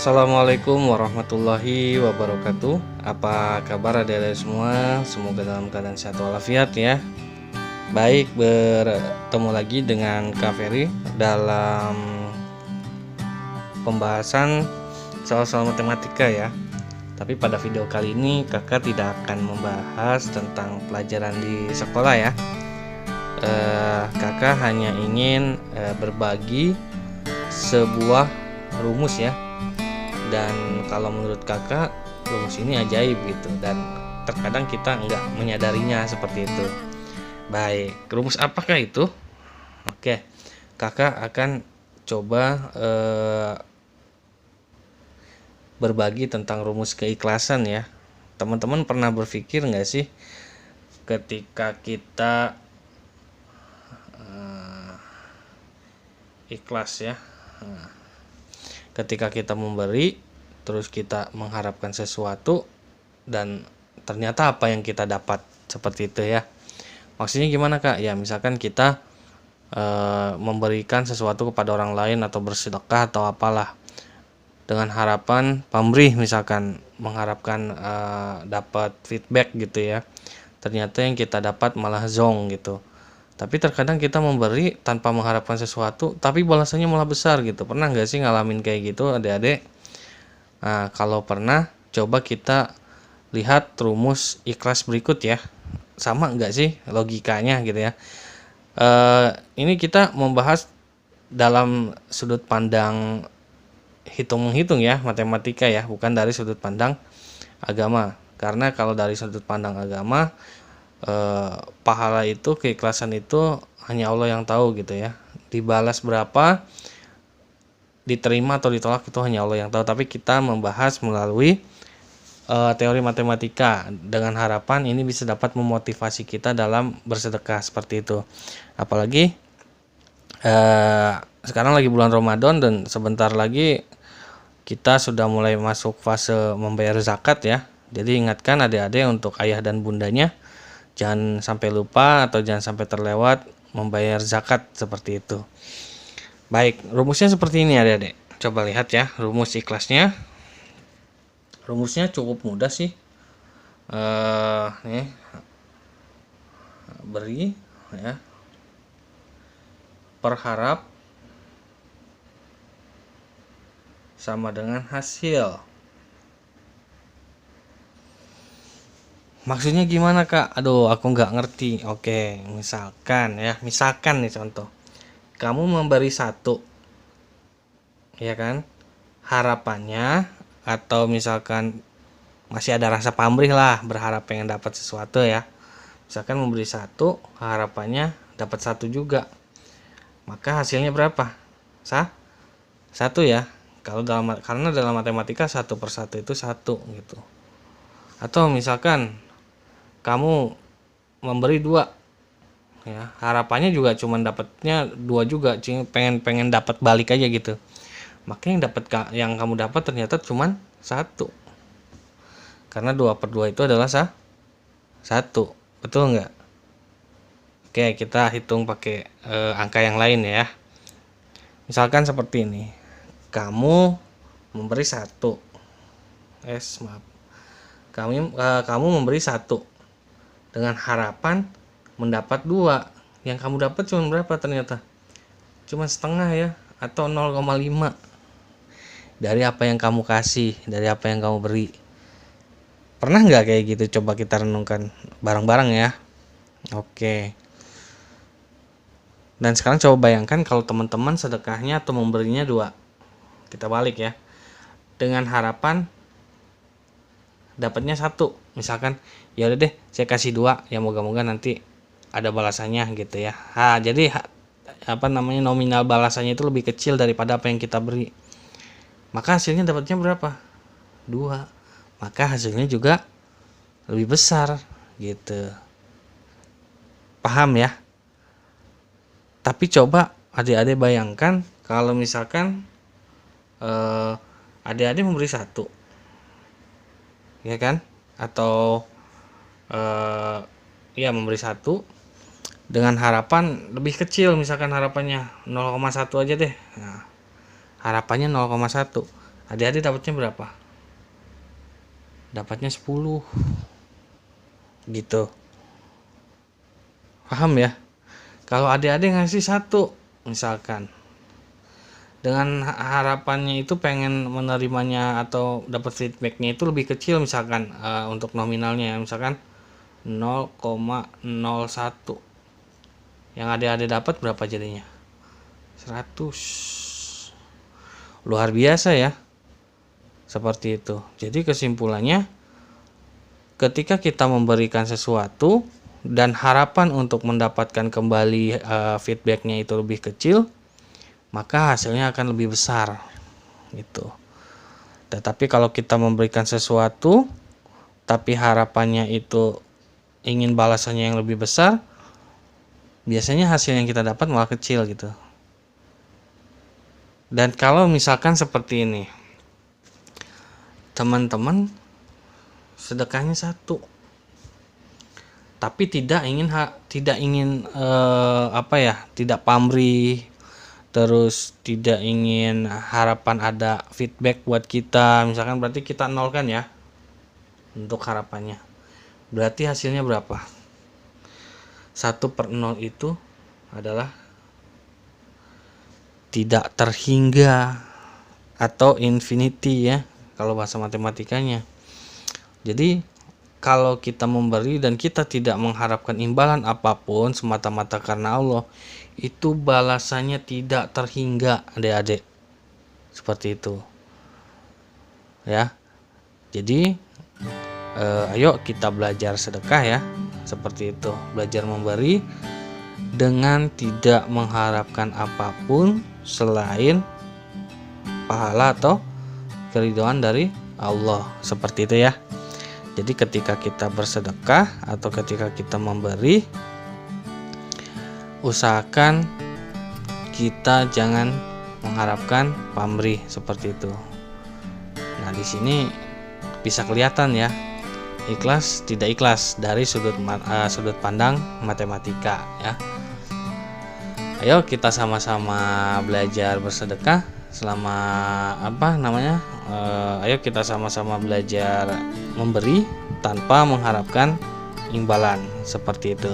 Assalamualaikum warahmatullahi wabarakatuh. Apa kabar adik-adik semua? Semoga dalam keadaan sehat walafiat ya. Baik, bertemu lagi dengan Kak Ferry dalam pembahasan soal-soal matematika ya. Tapi pada video kali ini kakak tidak akan membahas tentang pelajaran di sekolah ya. Kakak hanya ingin berbagi sebuah rumus ya. Dan kalau menurut kakak rumus ini ajaib gitu, dan terkadang kita nggak menyadarinya seperti itu. Baik, rumus apakah itu? Oke, kakak akan coba berbagi tentang rumus keikhlasan ya. Teman-teman pernah berpikir nggak sih ketika kita ikhlas ya, ketika kita memberi terus kita mengharapkan sesuatu dan ternyata apa yang kita dapat, seperti itu ya. Maksudnya gimana Kak? Ya misalkan kita memberikan sesuatu kepada orang lain atau bersedekah atau apalah dengan harapan pamrih, misalkan mengharapkan dapat feedback gitu ya. Ternyata yang kita dapat malah zong gitu. Tapi terkadang kita memberi tanpa mengharapkan sesuatu, tapi balasannya malah besar gitu. Pernah nggak sih ngalamin kayak gitu adik-adik? Nah, kalau pernah, coba kita lihat rumus ikhlas berikut ya. Sama nggak sih logikanya gitu ya? Ini kita membahas dalam sudut pandang hitung-menghitung ya, matematika ya, bukan dari sudut pandang agama. Karena kalau dari sudut pandang agama, pahala itu, keikhlasan itu hanya Allah yang tahu gitu ya. Dibalas berapa, diterima atau ditolak itu hanya Allah yang tahu. Tapi kita membahas melalui teori matematika dengan harapan ini bisa dapat memotivasi kita dalam bersedekah seperti itu. Apalagi sekarang lagi bulan Ramadan dan sebentar lagi kita sudah mulai masuk fase membayar zakat ya. Jadi ingatkan adik-adik untuk ayah dan bundanya, jangan sampai lupa atau jangan sampai terlewat membayar zakat seperti itu. Baik, rumusnya seperti ini adik-adik. Coba lihat ya rumus ikhlasnya. Rumusnya cukup mudah sih. Nih, beri ya, perharap sama dengan hasil. Maksudnya gimana Kak? Aduh, aku nggak ngerti. Oke, misalkan nih contoh. Kamu memberi 1, ya kan? Harapannya atau misalkan masih ada rasa pamrih lah, berharap pengen dapat sesuatu ya. Misalkan memberi 1, harapannya dapat 1 juga. Maka hasilnya berapa? 1 ya. Karena dalam matematika 1 per 1 itu 1 gitu. Atau misalkan kamu memberi 2 ya, harapannya juga cuman dapatnya 2 juga, pengen dapat balik aja gitu. Maka yang kamu dapat ternyata cuman 1. Karena 2 per 2 itu adalah 1. Betul nggak? Oke, kita hitung pakai angka yang lain ya. Misalkan seperti ini. Kamu memberi 1. Kamu memberi 1 dengan harapan mendapat 2. Yang kamu dapat cuma berapa ternyata? Cuma setengah ya, atau 0,5 dari apa yang kamu kasih, dari apa yang kamu beri. Pernah nggak kayak gitu? Coba kita renungkan bareng-bareng ya. Oke. Dan sekarang coba bayangkan kalau teman-teman sedekahnya atau memberinya 2. Kita balik ya. Dengan harapan dapatnya 1. Misalkan ya udah deh saya kasih 2, ya moga-moga nanti ada balasannya gitu ya. Jadi nominal balasannya itu lebih kecil daripada apa yang kita beri. Maka hasilnya dapatnya berapa? 2. Maka hasilnya juga lebih besar gitu. Paham ya? Tapi coba adik-adik bayangkan kalau misalkan adik-adik memberi 1, ya kan? Atau memberi 1 dengan harapan lebih kecil, misalkan harapannya 0,1 aja deh. Nah, harapannya 0,1. Adik-adik dapatnya berapa? Dapatnya 10 gitu. Paham ya? Kalau adik-adik ngasih 1 misalkan, dengan harapannya itu pengen menerimanya atau dapat feedbacknya itu lebih kecil misalkan, untuk nominalnya ya, misalkan 0,01, yang adik-adik dapat berapa jadinya? 100. Luar biasa ya, seperti itu. Jadi kesimpulannya, ketika kita memberikan sesuatu dan harapan untuk mendapatkan kembali feedbacknya itu lebih kecil, maka hasilnya akan lebih besar gitu. Tetapi kalau kita memberikan sesuatu tapi harapannya itu ingin balasannya yang lebih besar, biasanya hasil yang kita dapat malah kecil gitu. Dan kalau misalkan seperti ini, teman-teman sedekahnya 1 tapi tidak ingin tidak pamrih, terus tidak ingin harapan ada feedback buat kita, misalkan berarti kita nol kan ya untuk harapannya. Berarti hasilnya berapa? 1/0 itu adalah tidak terhingga atau infinity ya kalau bahasa matematikanya. Jadi kalau kita memberi dan kita tidak mengharapkan imbalan apapun semata-mata karena Allah, itu balasannya tidak terhingga adik-adik. Seperti itu ya. Jadi ayo kita belajar sedekah ya, seperti itu, belajar memberi dengan tidak mengharapkan apapun selain pahala atau keridhaan dari Allah, seperti itu ya. Jadi ketika kita bersedekah atau ketika kita memberi, usahakan kita jangan mengharapkan pamrih, seperti itu. Nah, di sini bisa kelihatan ya, ikhlas tidak ikhlas dari sudut pandang matematika ya. Ayo kita sama-sama belajar bersedekah ayo kita sama-sama belajar memberi tanpa mengharapkan imbalan, seperti itu.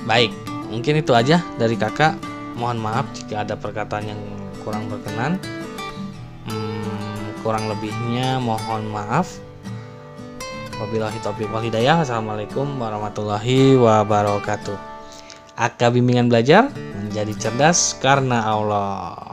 Baik, mungkin itu aja dari kakak. Mohon maaf jika ada perkataan yang kurang berkenan. Kurang lebihnya mohon maaf. Wabillahi taufiq wal hidayah. Assalamualaikum warahmatullahi wabarakatuh. Aka bimbingan belajar menjadi cerdas karena Allah.